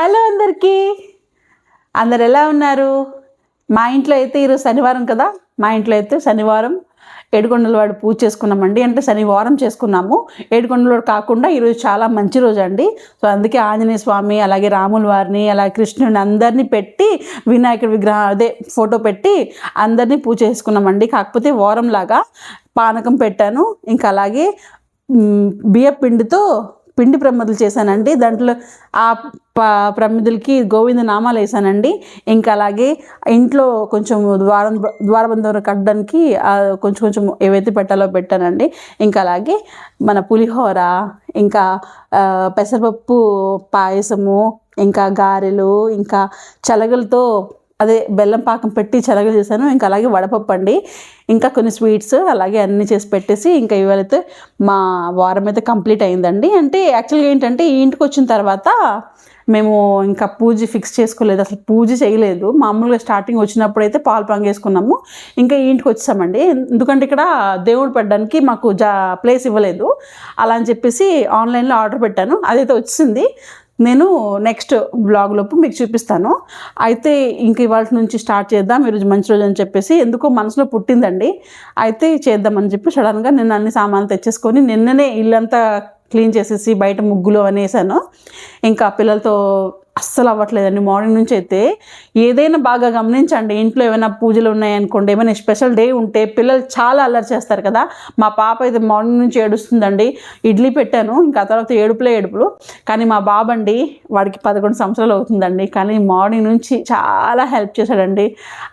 Hello అందరికీ, అందరు ఎలా ఉన్నారు? మా ఇంట్లో అయితే ఈరోజు శనివారం కదా. మా ఇంట్లో అయితే శనివారం ఏడుకొండలవాడు పూజ చేసుకున్నామండి. అంటే శనివారం చేసుకున్నాము. ఏడుకొండలవాడు కాకుండా ఈరోజు చాలా మంచి రోజు అండి. సో అందుకే ఆంజనేయ స్వామి, అలాగే రాముల వారిని, అలాగే కృష్ణుని అందరినీ పెట్టి వినాయకుడి విగ్రహం అదే ఫోటో పెట్టి అందరినీ పూజ చేసుకున్నామండి. కాకపోతే వారంలాగా పానకం పెట్టాను. ఇంకా అలాగే బియ్య పిండితో పిండి ప్రమిదలు చేశానండి. దాంట్లో ఆ ప్రమిదలకి గోవింద నామాలు వేసానండి. ఇంకా అలాగే ఇంట్లో కొంచెం ద్వారబంధం కట్టడానికి కొంచెం కొంచెం ఏవైతే పెట్టాలో పెట్టానండి. ఇంకా అలాగే మన పులిహోర, ఇంకా పెసరపప్పు పాయసము, ఇంకా గారెలు, ఇంకా చలగలతో అదే బెల్లం పాకం పెట్టి చలగలు చేశాను. ఇంకా అలాగే వడపప్పు అండి, ఇంకా కొన్ని స్వీట్స్ అలాగే అన్నీ చేసి పెట్టేసి ఇంకా ఇవాళైతే మా వారం అయితే కంప్లీట్ అయిందండి. అంటే యాక్చువల్గా ఏంటంటే ఈ ఇంటికి వచ్చిన తర్వాత మేము ఇంకా పూజ ఫిక్స్ చేసుకోలేదు, అసలు పూజ చేయలేదు. మామూలుగా స్టార్టింగ్ వచ్చినప్పుడు అయితే పాలు పొంగేసుకున్నాము. ఇంకా ఈ ఇంటికి వచ్చామండి. ఎందుకంటే ఇక్కడ దేవుడు పెట్టడానికి మాకు ప్లేస్ ఇవ్వలేదు. అలా అని చెప్పేసి ఆన్లైన్లో ఆర్డర్ పెట్టాను. అదైతే వచ్చింది. నేను నెక్స్ట్ బ్లాగ్లోపు మీకు చూపిస్తాను. అయితే ఇంక ఇవాళ నుంచి స్టార్ట్ చేద్దాం, ఈరోజు మంచి రోజు అని చెప్పేసి ఎందుకో మనసులో పుట్టిందండి. అయితే చేద్దామని చెప్పి సడన్గా నేను అన్ని సామాన్లు తెచ్చేసుకొని నిన్ననే ఇల్లంతా క్లీన్ చేసేసి బయట ముగ్గులు అనేసాను. ఇంకా పిల్లలతో అస్సలు అవ్వట్లేదండి. మార్నింగ్ నుంచి అయితే ఏదైనా బాగా గమనించండి, ఇంట్లో ఏమైనా పూజలు ఉన్నాయనుకోండి, ఏమైనా స్పెషల్ డే ఉంటే పిల్లలు చాలా అల్లరి చేస్తారు కదా. మా పాప అయితే మార్నింగ్ నుంచి ఏడుస్తుందండి. ఇడ్లీ పెట్టాను, ఇంకా తర్వాత ఏడుపులు. కానీ మా బాబండి, వాడికి 11 సంవత్సరాలు అవుతుందండి, కానీ మార్నింగ్ నుంచి చాలా హెల్ప్ చేశాడండి.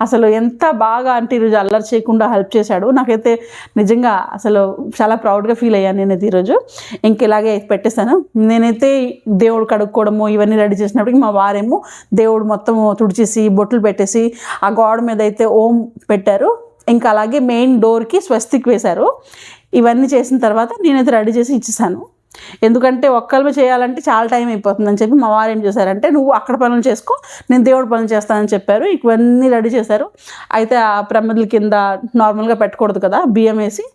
అసలు ఎంత బాగా అంటే ఈరోజు అల్లరి చేయకుండా హెల్ప్ చేశాడు. నాకైతే నిజంగా అసలు చాలా ప్రౌడ్గా ఫీల్ అయ్యాను నేనైతే ఈరోజు. ఇంక ఇలాగే పెట్టేశాను. నేనైతే దేవుడు కడుక్కోవడము ఇవన్నీ రెడీ చేసినప్పటికీ మా వారేమో దేవుడు మొత్తం తుడిచేసి బొట్లు పెట్టేసి ఆ గోడ మీద అయితే ఓం పెట్టారు. ఇంకా అలాగే మెయిన్ డోర్కి స్వస్తిక్ వేశారు. ఇవన్నీ చేసిన తర్వాత నేనైతే రెడీ చేసి ఇచ్చేసాను. ఎందుకంటే ఒక్కరిమే చేయాలంటే చాలా టైం అయిపోతుందని చెప్పి మా వారు ఏం చేశారంటే, నువ్వు అక్కడ పనులు చేసుకో, నేను దేవుడి పనులు చేస్తానని చెప్పారు. ఇవన్నీ రెడీ చేశారు. అయితే ఆ ప్రమిదల కింద నార్మల్గా పెట్టకూడదు కదా, బియ్యం వేసి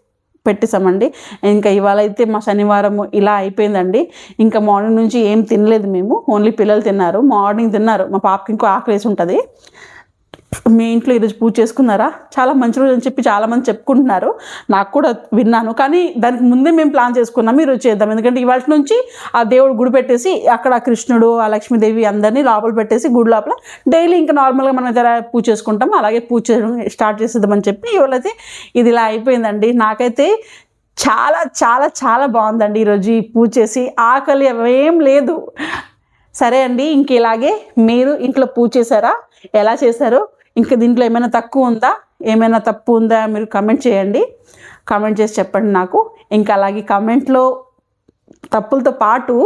పెట్టేసామండి. ఇంకా ఇవాళ అయితే మా శనివారం ఇలా అయిపోయిందండి. ఇంకా మార్నింగ్ నుంచి ఏం తినలేదు మేము, ఓన్లీ పిల్లలు తిన్నారు. మార్నింగ్ తిన్నారు, మా పాపకి ఇంకో ఆకలేసి ఉంటుంది. మీ ఇంట్లో ఈరోజు పూజ చేసుకున్నారా? చాలా మంచి రోజు అని చెప్పి చాలామంది చెప్పుకుంటున్నారు, నాకు కూడా విన్నాను. కానీ దానికి ముందే మేము ప్లాన్ చేసుకున్నాము ఈరోజు చేద్దాం. ఎందుకంటే ఇవాళ నుంచి ఆ దేవుడు గుడి పెట్టేసి అక్కడ కృష్ణుడు, ఆ లక్ష్మీదేవి అందరినీ లోపల పెట్టేసి గుడి లోపల డైలీ ఇంకా నార్మల్గా మనం ఎలా పూజ చేసుకుంటాము అలాగే పూజ స్టార్ట్ చేసేద్దామని చెప్పి ఇవాళైతే ఇది ఇలా అయిపోయిందండి. నాకైతే చాలా చాలా చాలా బాగుందండి ఈరోజు ఈ పూజ చేసి. ఆకలి అవేం లేదు. సరే అండి, ఇంక ఇలాగే మీరు ఇంట్లో పూజ చేశారా? ఎలా చేశారో, ఇంకా దీంట్లో ఏమైనా తక్కువ ఉందా, ఏమైనా తప్పు ఉందా మీరు కమెంట్ చేయండి. కామెంట్ చేసి చెప్పండి నాకు. ఇంకా అలాగే కామెంట్లో తప్పులతో పాటు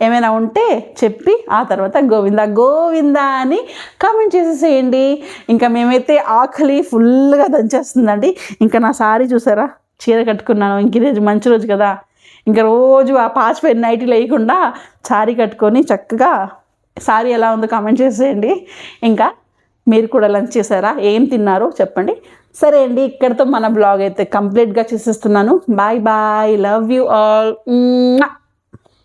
ఏమైనా ఉంటే చెప్పి ఆ తర్వాత గోవిందా గోవిందా అని కామెంట్ చేసేసేయండి. ఇంకా మేమైతే ఆకలి ఫుల్గా దంచేస్తుందండి. ఇంకా నా సారీ చూసారా, చీర కట్టుకున్నాను. ఇంక ఈరోజు మంచి రోజు కదా, ఇంకా రోజు ఆ పాచిపోయిన నైటీలు వేయకుండా సారీ కట్టుకొని చక్కగా, సారీ ఎలా ఉందో కామెంట్ చేసేయండి. ఇంకా మీరు కూడా లంచ్ చేశారా? ఏం తిన్నారో చెప్పండి. సరే అండి, ఇక్కడితో మన బ్లాగ్ అయితే కంప్లీట్గా చేసేస్తున్నాను. Bye bye, love you all.